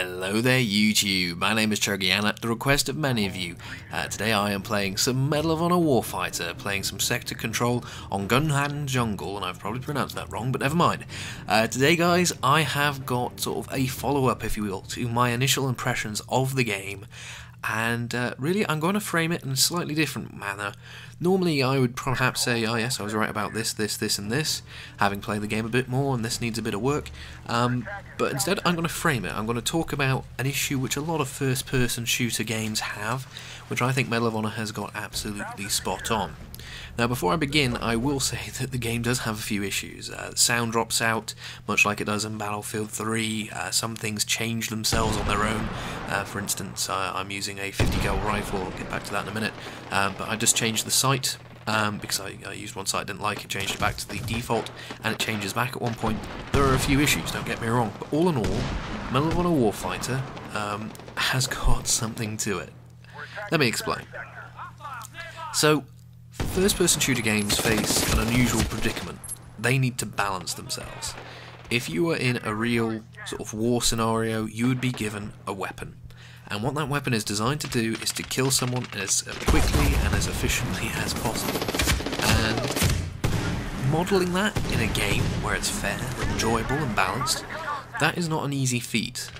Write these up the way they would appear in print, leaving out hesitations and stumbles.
Hello there YouTube, my name is Chuggy and at the request of many of you, today I am playing some Medal of Honor Warfighter, playing some sector control on Gunhan Jungle, and I've probably pronounced that wrong, but never mind. Today guys, I have got sort of a follow-up, if you will, to my initial impressions of the game, and really I'm going to frame it in a slightly different manner. Normally I would perhaps say, oh yes, I was right about this, and this, having played the game a bit more and this needs a bit of work, but instead I'm going to frame it. I'm going to talk about an issue which a lot of first-person shooter games have, which I think Medal of Honor has got absolutely spot on. Now before I begin, I will say that the game does have a few issues. Sound drops out, much like it does in Battlefield 3, some things change themselves on their own. For instance, I'm using a 50 cal rifle, I'll get back to that in a minute, but I just changed the sight, because I used one sight, didn't like it, changed it back to the default, and it changes back at one point. There are a few issues, don't get me wrong, but all in all, Medal of Honor Warfighter has got something to it. Let me explain. So, first-person shooter games face an unusual predicament. They need to balance themselves. If you were in a real sort of war scenario, you would be given a weapon. And what that weapon is designed to do is to kill someone as quickly and as efficiently as possible. And modelling that in a game where it's fair, enjoyable and balanced, that is not an easy feat.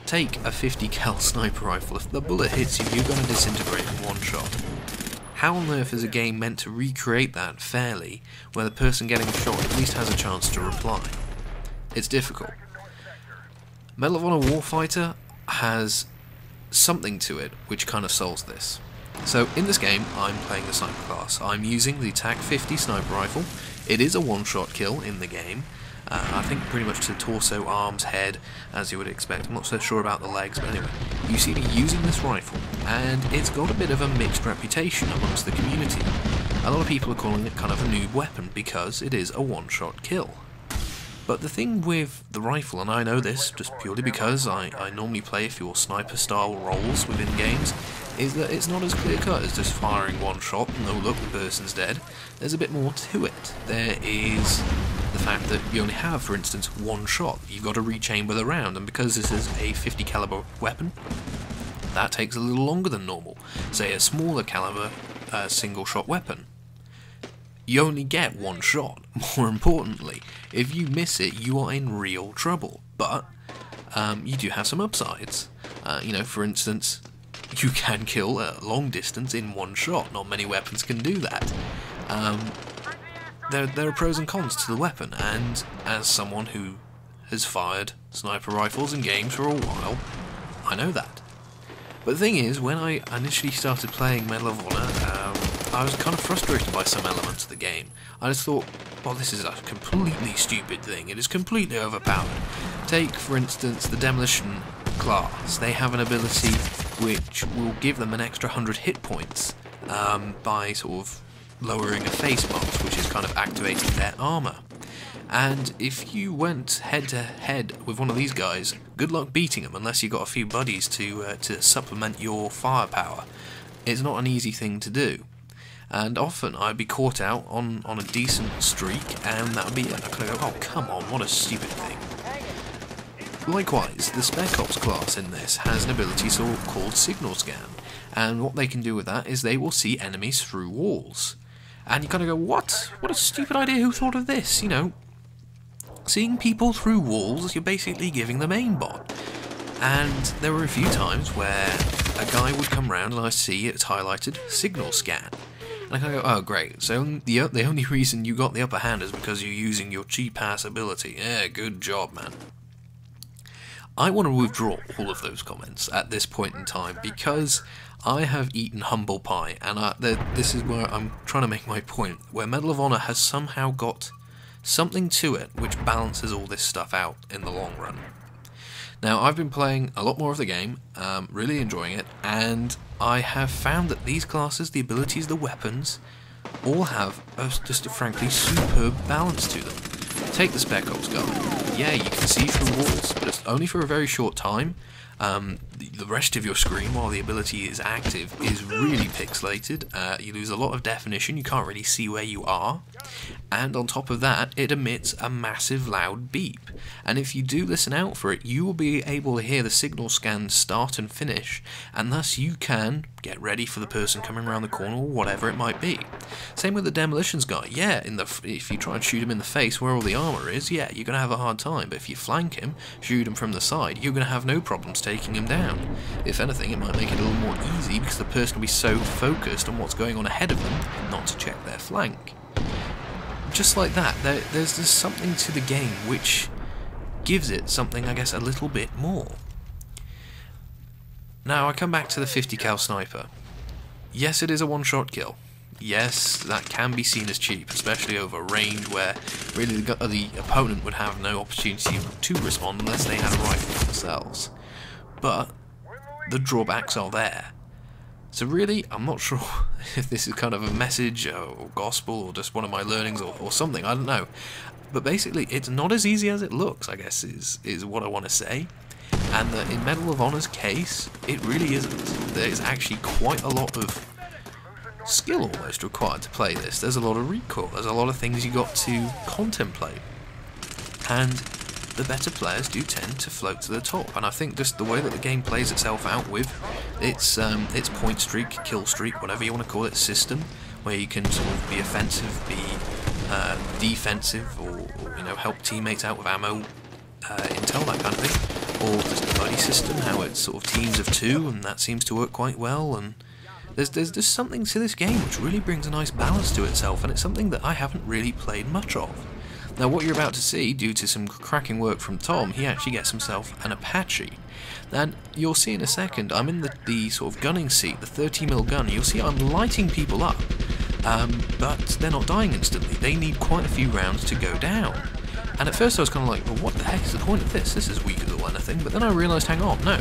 Take a 50 cal sniper rifle. If the bullet hits you, you're going to disintegrate in one shot. How on earth is a game meant to recreate that fairly, where the person getting shot at least has a chance to reply? It's difficult. Medal of Honor Warfighter has something to it which kind of solves this. So in this game, I'm playing the sniper class. I'm using the TAC 50 sniper rifle. It is a one-shot kill in the game. I think pretty much to torso, arms, head, as you would expect. I'm not so sure about the legs, but anyway. You see me using this rifle, and it's got a bit of a mixed reputation amongst the community. A lot of people are calling it kind of a noob weapon because it is a one-shot kill. But the thing with the rifle, and I know this just purely because I normally play a few sniper-style roles within games, is that it's not as clear-cut as just firing one shot and oh look, the person's dead. There's a bit more to it. There is the fact that you only have, for instance, one shot. You've got to rechamber the round, and because this is a 50 caliber weapon, that takes a little longer than normal. Say a smaller caliber single-shot weapon. You only get one shot. More importantly, if you miss it, you are in real trouble. But you do have some upsides. You know, for instance, you can kill a long distance in one shot. Not many weapons can do that. There are pros and cons to the weapon, and as someone who has fired sniper rifles in games for a while, I know that. But the thing is, when I initially started playing Medal of Honor, I was kind of frustrated by some elements of the game. I just thought, well, this is a completely stupid thing. It is completely overpowered. Take, for instance, the Demolition class. They have an ability which will give them an extra 100 hit points by sort of lowering a face box, which is kind of activating their armour. And if you went head-to-head with one of these guys, good luck beating them unless you got a few buddies to supplement your firepower. It's not an easy thing to do. And often I'd be caught out on a decent streak, and that would be it. I could go, oh come on, what a stupid thing. Likewise, the Spec Ops class in this has an ability called Signal Scan, and what they can do with that is they will see enemies through walls. And you kind of go, what? What a stupid idea, who thought of this? You know, seeing people through walls, you're basically giving them aimbot. And there were a few times where a guy would come round and I see it's highlighted Signal Scan. And I kind of go, oh great, so the only reason you got the upper hand is because you're using your cheap-ass ability. Yeah, good job, man. I want to withdraw all of those comments at this point in time because I have eaten humble pie, and this is where I'm trying to make my point, where Medal of Honor has somehow got something to it which balances all this stuff out in the long run. Now, I've been playing a lot more of the game, really enjoying it, and I have found that these classes, the abilities, the weapons, all have just a frankly superb balance to them. Take the Spec Ops guy. Yeah, you can see through walls, but it's only for a very short time. The rest of your screen, while the ability is active, is really pixelated. You lose a lot of definition, you can't really see where you are, and on top of that it emits a massive loud beep, and if you do listen out for it you will be able to hear the signal scan start and finish, and thus you can get ready for the person coming around the corner or whatever it might be. Same with the demolitions guy. Yeah, if you try and shoot him in the face where all the armour is, yeah, you're going to have a hard time, but if you flank him, shoot him from the side, you're going to have no problems taking him down. If anything, it might make it a little more easy because the person will be so focused on what's going on ahead of them not to check their flank. Just like that, there's something to the game which gives it something, I guess, a little bit more. Now I come back to the 50 cal sniper. Yes, it is a one-shot kill. Yes, that can be seen as cheap, especially over range where really the opponent would have no opportunity to respond unless they had a rifle themselves. But the drawbacks are there. So really, I'm not sure if this is kind of a message or gospel or just one of my learnings or something, I don't know. But basically, it's not as easy as it looks, I guess, is what I want to say. And that in Medal of Honor's case, it really isn't. There's actually quite a lot of skill almost required to play this. There's a lot of recoil, there's a lot of things you got to contemplate. And the better players do tend to float to the top, and I think just the way that the game plays itself out with its point streak, kill streak, whatever you want to call it, system, where you can sort of be offensive, be defensive, or you know, help teammates out with ammo, intel, that kind of thing, or just the buddy system, how it's sort of teams of two, and that seems to work quite well. And there's just something to this game which really brings a nice balance to itself, and it's something that I haven't really played much of. Now what you're about to see, due to some cracking work from Tom, he actually gets himself an Apache. And you'll see in a second, I'm in the sort of gunning seat, the 30mm gun. You'll see I'm lighting people up, but they're not dying instantly. They need quite a few rounds to go down. And at first I was kind of like, well, what the heck is the point of this? This is weak as all anything. But then I realised, hang on, no.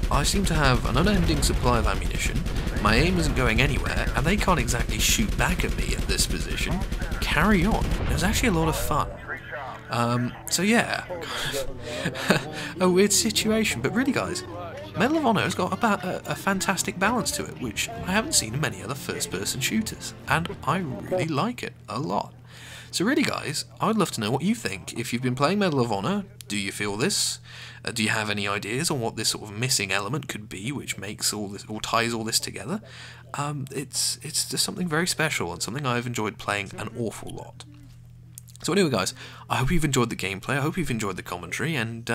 I seem to have an unending supply of ammunition, my aim isn't going anywhere, and they can't exactly shoot back at me at this position. Carry on. It was actually a lot of fun. So yeah, a weird situation, but really guys, Medal of Honor has got a fantastic balance to it, which I haven't seen in many other first-person shooters, and I really like it a lot. So really guys, I'd love to know what you think. If you've been playing Medal of Honor, do you feel this? Do you have any ideas on what this sort of missing element could be which makes all this, or ties all this together? It's just something very special and something I've enjoyed playing an awful lot. So anyway guys, I hope you've enjoyed the gameplay, I hope you've enjoyed the commentary, and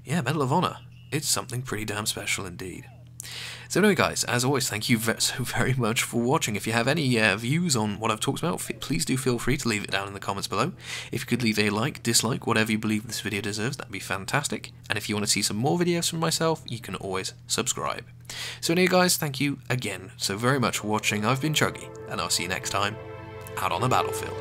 yeah, Medal of Honor, it's something pretty damn special indeed. So anyway guys, as always, thank you so very much for watching. If you have any views on what I've talked about, please do feel free to leave it down in the comments below. If you could leave a like, dislike, whatever you believe this video deserves, that'd be fantastic. And if you want to see some more videos from myself, you can always subscribe. So anyway guys, thank you again so very much for watching. I've been Chuggy, and I'll see you next time out on the battlefield.